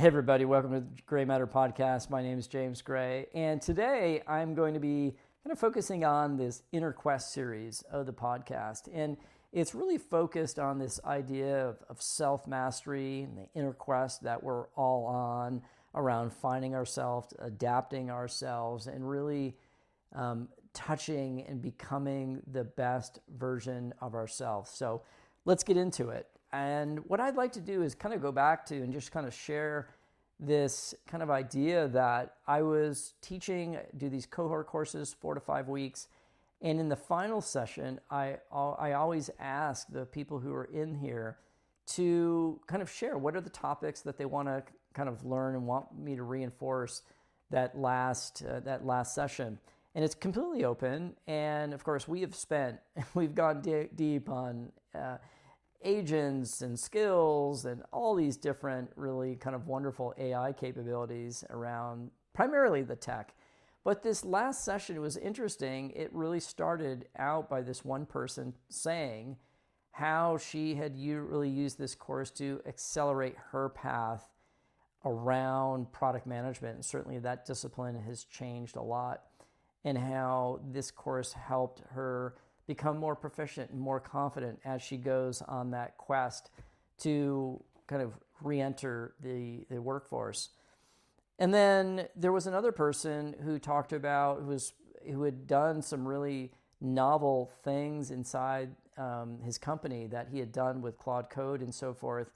Hey everybody, welcome to the Gray Matter Podcast. My name is James Gray, and today I'm going to be kind of focusing on this Inner Quest series of the podcast. And it's really focused on this idea of self-mastery and the inner quest that we're all on around finding ourselves, adapting ourselves, and really touching and becoming the best version of ourselves. So let's get into it. And what I'd like to do is kind of go back to and just kind of share this kind of idea that I was teaching, do these cohort courses, 4 to 5 weeks. And in the final session, I always ask the people who are in here to kind of share what are the topics that they want to kind of learn and want me to reinforce that last session. And it's completely open. And of course, we've gone deep on agents and skills and all these different really kind of wonderful AI capabilities around primarily the tech. But this last session was interesting. It really started out by this one person saying how she had really used this course to accelerate her path around product management. And certainly that discipline has changed a lot, and how this course helped her become more proficient and more confident as she goes on that quest to kind of re-enter the workforce. And then there was another person who talked about, who had done some really novel things inside his company that he had done with Claude Code and so forth.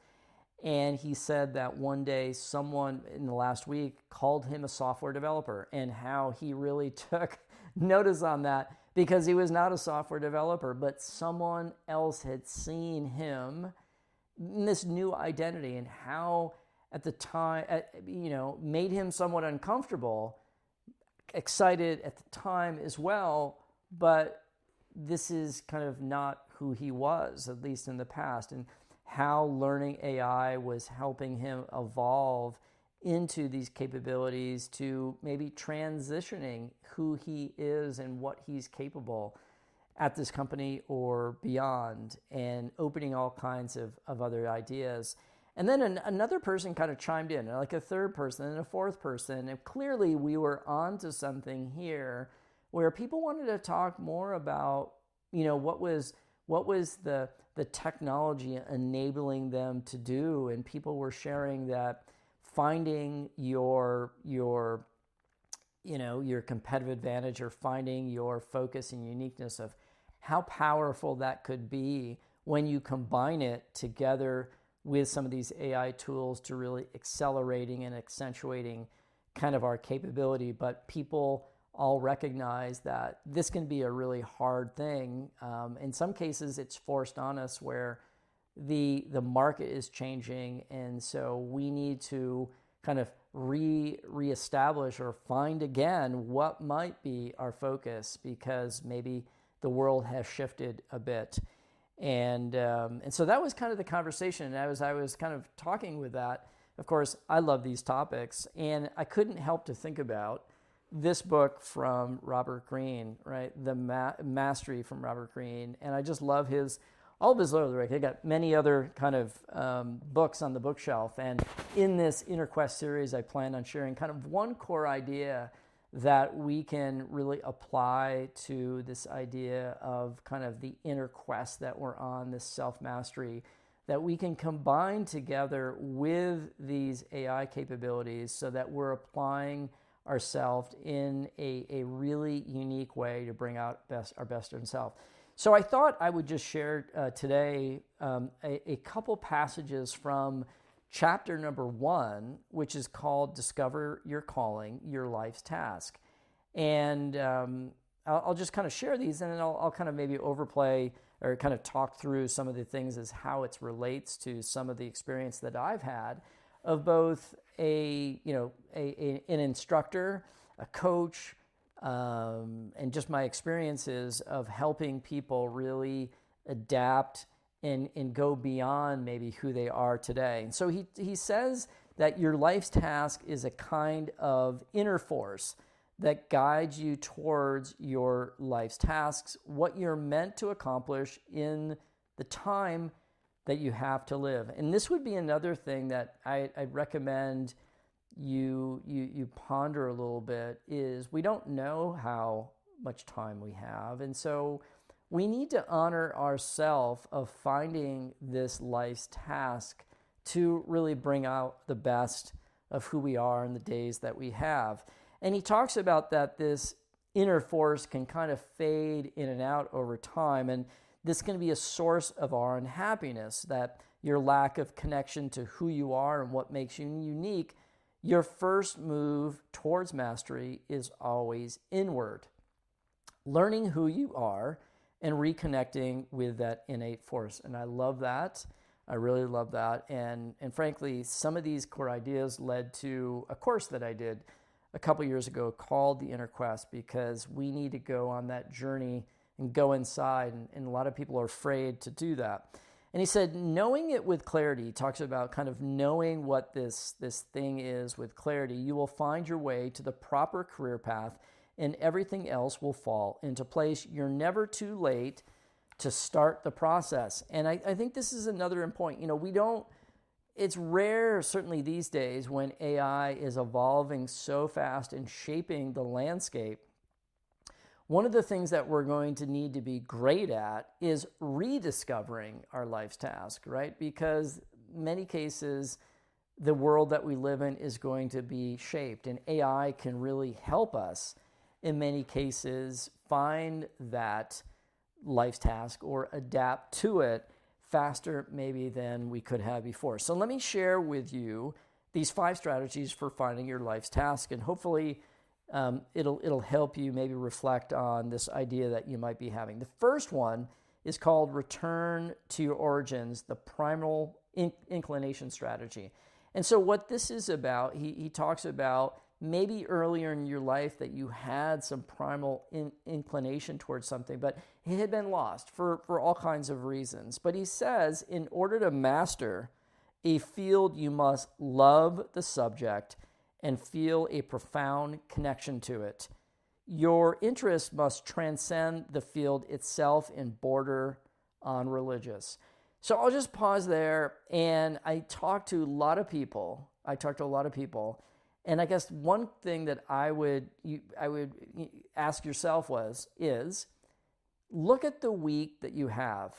And he said that one day someone in the last week called him a software developer, and how he really took notice on that, because he was not a software developer, but someone else had seen him in this new identity, and how at the time, made him somewhat uncomfortable, excited at the time as well, but this is kind of not who he was, at least in the past, and how learning AI was helping him evolve into these capabilities to maybe transitioning who he is and what he's capable at this company or beyond, and opening all kinds of other ideas. And then another person kind of chimed in, like a third person and a fourth person, and clearly we were onto something here where people wanted to talk more about, what was the technology enabling them to do. And people were sharing that finding your competitive advantage, or finding your focus and uniqueness, of how powerful that could be when you combine it together with some of these AI tools to really accelerating and accentuating kind of our capability. But people all recognize that this can be a really hard thing. In some cases, it's forced on us, where the market is changing, and so we need to kind of reestablish or find again what might be our focus, because maybe the world has shifted a bit. And so that was kind of the conversation. And as I was kind of talking with that, of course, I love these topics, and I couldn't help to think about this book from Robert Greene, right? The Mastery from Robert Greene. And I just love all of his other work. He got many other kind of books on the bookshelf. And in this Inner Quest series, I plan on sharing kind of one core idea that we can really apply to this idea of kind of the inner quest that we're on, this self-mastery, that we can combine together with these AI capabilities, so that we're applying ourselves in a really unique way to bring out our best in self. So I thought I would just share today a couple passages from chapter number 1, which is called Discover Your Calling, Your Life's Task. And I'll just kind of share these, and then I'll kind of maybe overplay or kind of talk through some of the things as how it relates to some of the experience that I've had of both an instructor, a coach, and just my experiences of helping people really adapt and go beyond maybe who they are today. And so he says that your life's task is a kind of inner force that guides you towards your life's tasks, what you're meant to accomplish in the time that you have to live. And this would be another thing that I'd recommend you ponder a little bit, is we don't know how much time we have. And so we need to honor ourselves of finding this life's task to really bring out the best of who we are in the days that we have. And he talks about that this inner force can kind of fade in and out over time. And this can be a source of our unhappiness, that your lack of connection to who you are and what makes you unique. Your first move towards mastery is always inward. Learning who you are and reconnecting with that innate force. And I love that. I really love that. And frankly, some of these core ideas led to a course that I did a couple years ago called The Inner Quest, because we need to go on that journey and go inside. And a lot of people are afraid to do that. And he said, knowing it with clarity, he talks about kind of knowing what this thing is with clarity, you will find your way to the proper career path, and everything else will fall into place. You're never too late to start the process. And I think this is another point. It's rare, certainly these days, when AI is evolving so fast and shaping the landscape. One of the things that we're going to need to be great at is rediscovering our life's task, right? Because in many cases, the world that we live in is going to be shaped, and AI can really help us in many cases find that life's task or adapt to it faster maybe than we could have before. So let me share with you these 5 strategies for finding your life's task, and hopefully it'll help you maybe reflect on this idea that you might be having. The first one is called Return to Your Origins, the primal inclination strategy. And so what this is about, he talks about maybe earlier in your life that you had some primal inclination towards something, but it had been lost for all kinds of reasons. But he says, in order to master a field, you must love the subject and feel a profound connection to it. Your interest must transcend the field itself and border on religious. So I'll just pause there, and I talked to a lot of people. And I guess one thing that I would ask yourself is look at the week that you have.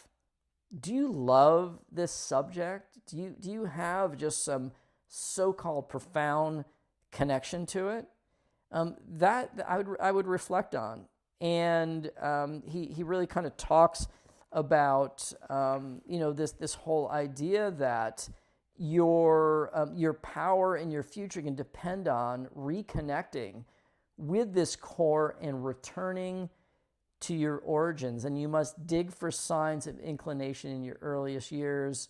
Do you love this subject? Do you have just some so-called profound connection to it? That I would reflect on. And he really kind of talks about this whole idea that your power and your future can depend on reconnecting with this core and returning to your origins. And you must dig for signs of inclination in your earliest years.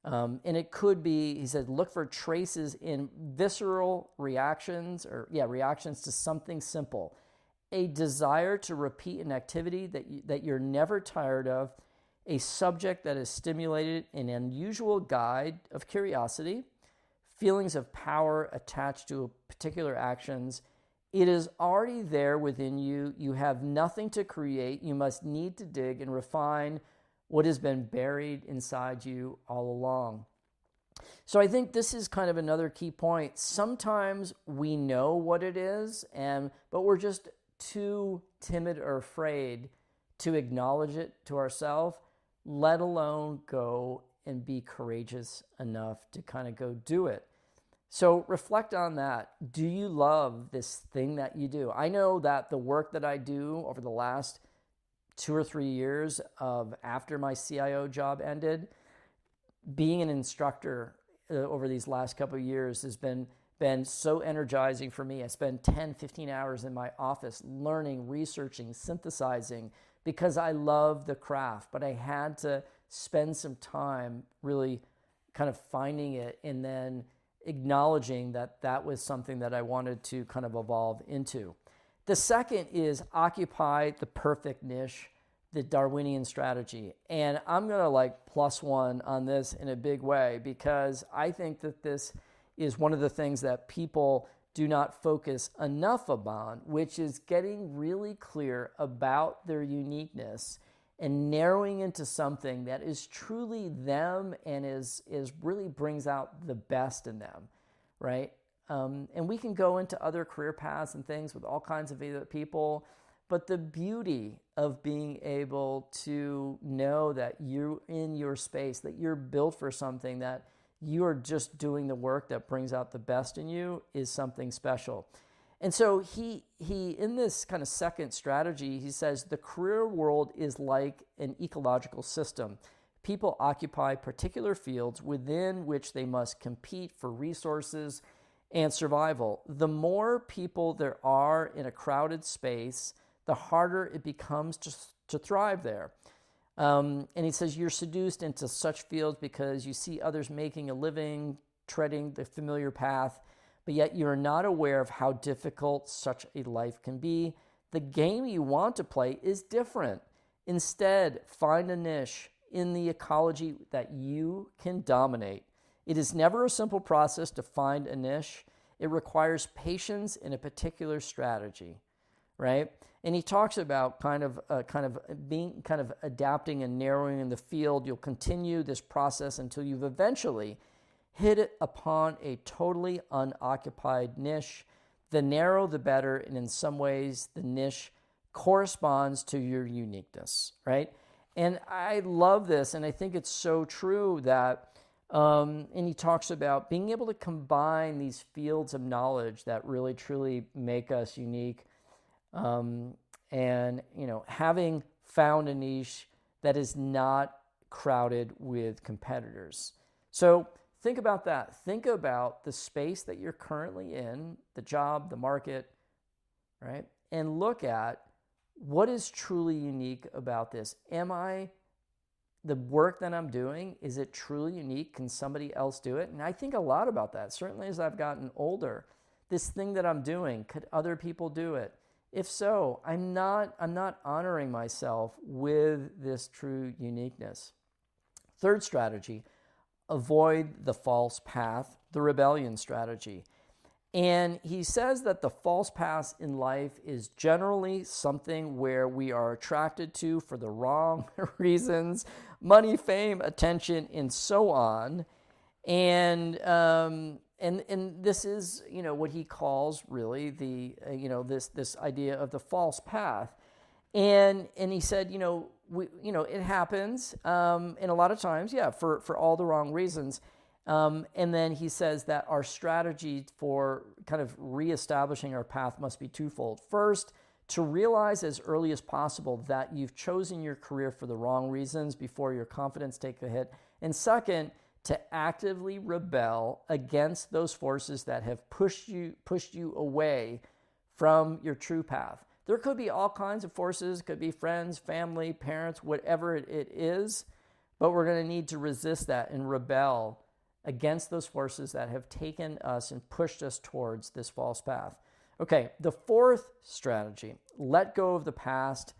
And it could be, he said, look for traces in visceral reactions to something simple. A desire to repeat an activity that you're never tired of, a subject that is stimulated, an unusual guide of curiosity, feelings of power attached to particular actions. It is already there within you. You have nothing to create. You must need to dig and refine what has been buried inside you all along. So I think this is kind of another key point. Sometimes we know what it is, but we're just too timid or afraid to acknowledge it to ourselves, let alone go and be courageous enough to kind of go do it. So reflect on that. Do you love this thing that you do? I know that the work that I do over the last 2 or 3 years after my CIO job ended, being an instructor over these last couple of years has been so energizing for me. I spend 10, 15 hours in my office learning, researching, synthesizing, because I love the craft. But I had to spend some time really kind of finding it and then acknowledging that that was something that I wanted to kind of evolve into. The second is occupy the perfect niche, the Darwinian strategy. And I'm going to +1 on this in a big way, because I think that this is one of the things that people do not focus enough upon, which is getting really clear about their uniqueness and narrowing into something that is truly them and is really brings out the best in them, right? And we can go into other career paths and things with all kinds of other people, but the beauty of being able to know that you're in your space, that you're built for something, that you are just doing the work that brings out the best in you is something special. And so he in this kind of second strategy, he says the career world is like an ecological system. People occupy particular fields within which they must compete for resources and survival. The more people there are in a crowded space, the harder it becomes to thrive there. And he says you're seduced into such fields because you see others making a living, treading the familiar path, but yet you're not aware of how difficult such a life can be. The game you want to play is different. Instead, find a niche in the ecology that you can dominate. It is never a simple process to find a niche. It requires patience and a particular strategy, right? And he talks about kind of adapting and narrowing in the field. You'll continue this process until you've eventually hit it upon a totally unoccupied niche. The narrow, the better, and in some ways, the niche corresponds to your uniqueness, right? And I love this, and I think it's so true that, and he talks about being able to combine these fields of knowledge that really, truly make us unique, and, having found a niche that is not crowded with competitors. So think about that. Think about the space that you're currently in, the job, the market, right? And look at what is truly unique about this. The work that I'm doing, is it truly unique? Can somebody else do it? And I think a lot about that. Certainly as I've gotten older, this thing that I'm doing, could other people do it? If so, I'm not honoring myself with this true uniqueness. Third strategy, avoid the false path, the rebellion strategy. And he says that the false path in life is generally something where we are attracted to for the wrong reasons, money, fame, attention, and so on. And this is, what he calls really the, this idea of the false path. And he said, it happens, and a lot of times, for all the wrong reasons. And then he says that our strategy for kind of reestablishing our path must be twofold. First, to realize as early as possible that you've chosen your career for the wrong reasons before your confidence takes a hit. And second, to actively rebel against those forces that have pushed you away from your true path. There could be all kinds of forces, could be friends, family, parents, whatever it is, but we're going to need to resist that and rebel against those forces that have taken us and pushed us towards this false path. Okay, the fourth strategy, let go of the past,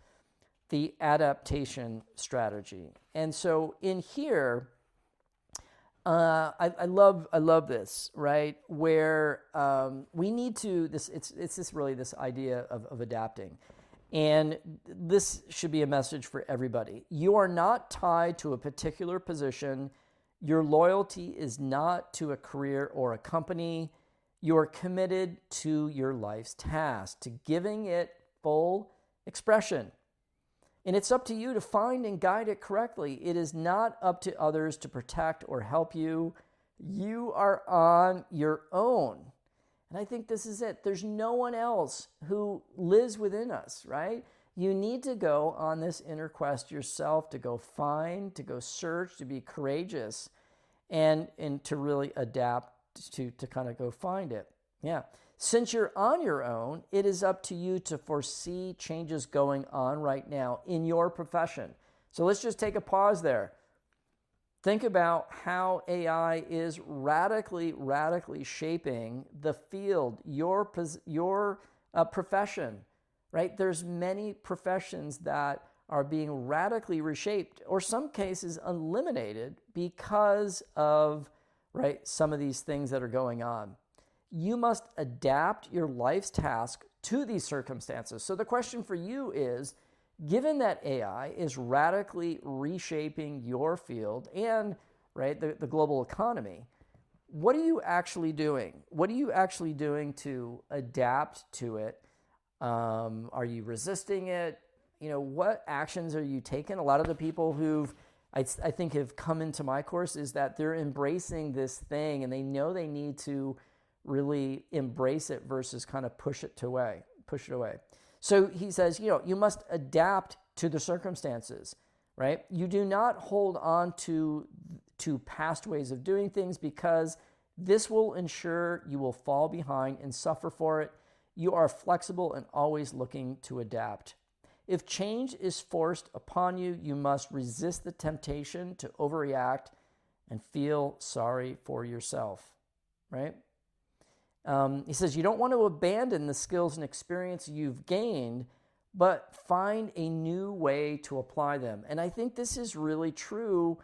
the adaptation strategy. And so in here, I love this, right? Where we need to, this idea of adapting. And this should be a message for everybody. You are not tied to a particular position. Your loyalty is not to a career or a company. You are committed to your life's task, to giving it full expression. And it's up to you to find and guide it correctly. It is not up to others to protect or help you. You are on your own. And I think this is it. There's no one else who lives within us, right? You need to go on this inner quest yourself, to go find, to go search, to be courageous, and to really adapt to kind of go find it. Yeah. Since you're on your own, it is up to you to foresee changes going on right now in your profession. So let's just take a pause there. Think about how AI is radically shaping the field, your profession, right? There's many professions that are being radically reshaped, or some cases eliminated, because of, right, some of these things that are going on. You must adapt your life's task to these circumstances. So the question for you is given that AI is radically reshaping your field and right the global economy, what are you actually doing? What are you actually doing to adapt to it? Are you resisting it? What actions are you taking? A lot of the people who've I think have come into my course is that they're embracing this thing and they know they need to really embrace it versus kind of push it away. So he says, you must adapt to the circumstances, right? You do not hold on to past ways of doing things because this will ensure you will fall behind and suffer for it. You are flexible and always looking to adapt. If change is forced upon you, you must resist the temptation to overreact and feel sorry for yourself, right? He says you don't want to abandon the skills and experience you've gained, but find a new way to apply them. And I think this is really true,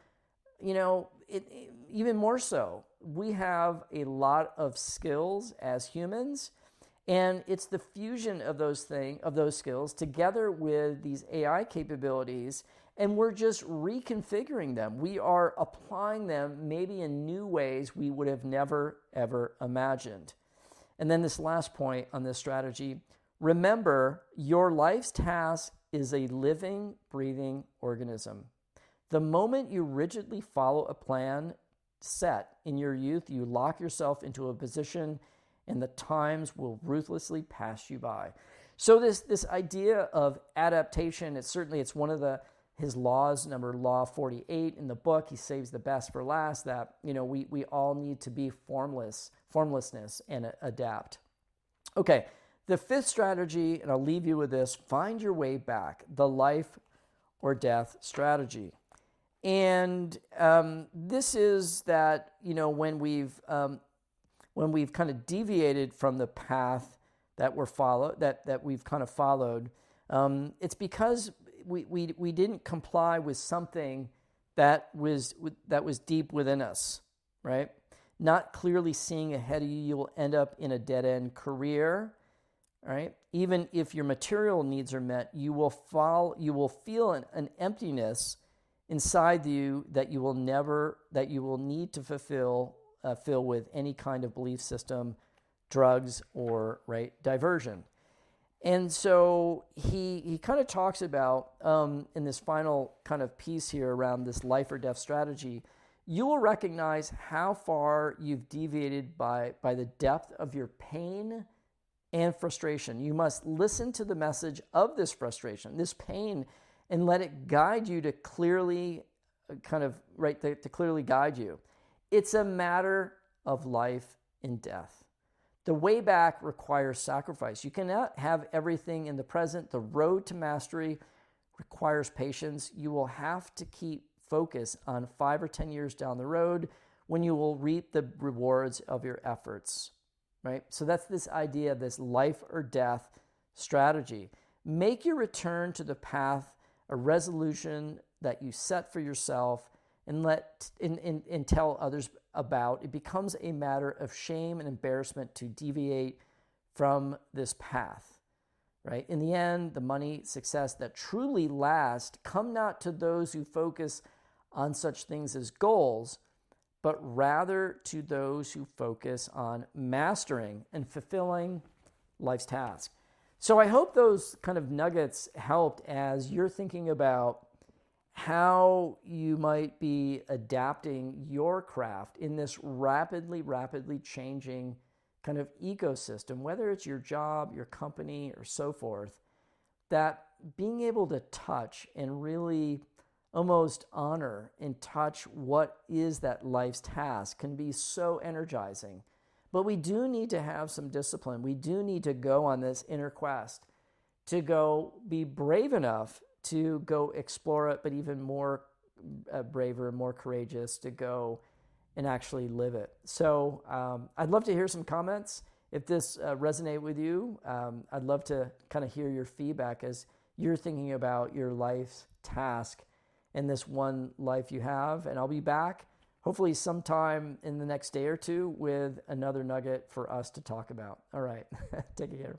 even more so. We have a lot of skills as humans, and it's the fusion of those skills together with these AI capabilities, and we're just reconfiguring them. We are applying them maybe in new ways we would have never, ever imagined. And then this last point on this strategy, remember your life's task is a living, breathing organism. The moment you rigidly follow a plan set in your youth, you lock yourself into a position and the times will ruthlessly pass you by. So this idea of adaptation, it's one of his laws, law 48 in the book. He saves the best for last, that we all need to be formlessness and adapt. Okay, the fifth strategy, and I'll leave you with this, find your way back, the life or death strategy. And this is that, when we've kind of deviated from the path that we've kind of followed, it's because we didn't comply with something that was deep within us, right? Not clearly seeing ahead of you, you will end up in a dead-end career, right? Even if your material needs are met, you will feel an emptiness inside you that you will need to fill with any kind of belief system, drugs, or diversion. And so he kind of talks about in this final kind of piece here around this life or death strategy, you will recognize how far you've deviated by the depth of your pain and frustration. You must listen to the message of this frustration, this pain, and let it guide you to clearly guide you. It's a matter of life and death. The way back requires sacrifice. You cannot have everything in the present. The road to mastery requires patience. You will have to keep focus on 5 or 10 years down the road when you will reap the rewards of your efforts, right? So that's this idea, this life or death strategy. Make your return to the path a resolution that you set for yourself and tell others about. It becomes a matter of shame and embarrassment to deviate from this path, right? In the end, the money, success that truly last come not to those who focus on such things as goals, but rather to those who focus on mastering and fulfilling life's task. So I hope those kind of nuggets helped as you're thinking about how you might be adapting your craft in this rapidly changing kind of ecosystem, whether it's your job, your company, or so forth, that being able to touch and really almost honor and touch what is that life's task can be so energizing. But we do need to have some discipline. We do need to go on this inner quest, to go be brave enough to go explore it, but even more braver, more courageous to go and actually live it. So I'd love to hear some comments. If this resonates with you, I'd love to kind of hear your feedback as you're thinking about your life's task in this one life you have. And I'll be back hopefully sometime in the next day or two with another nugget for us to talk about. All right, take care.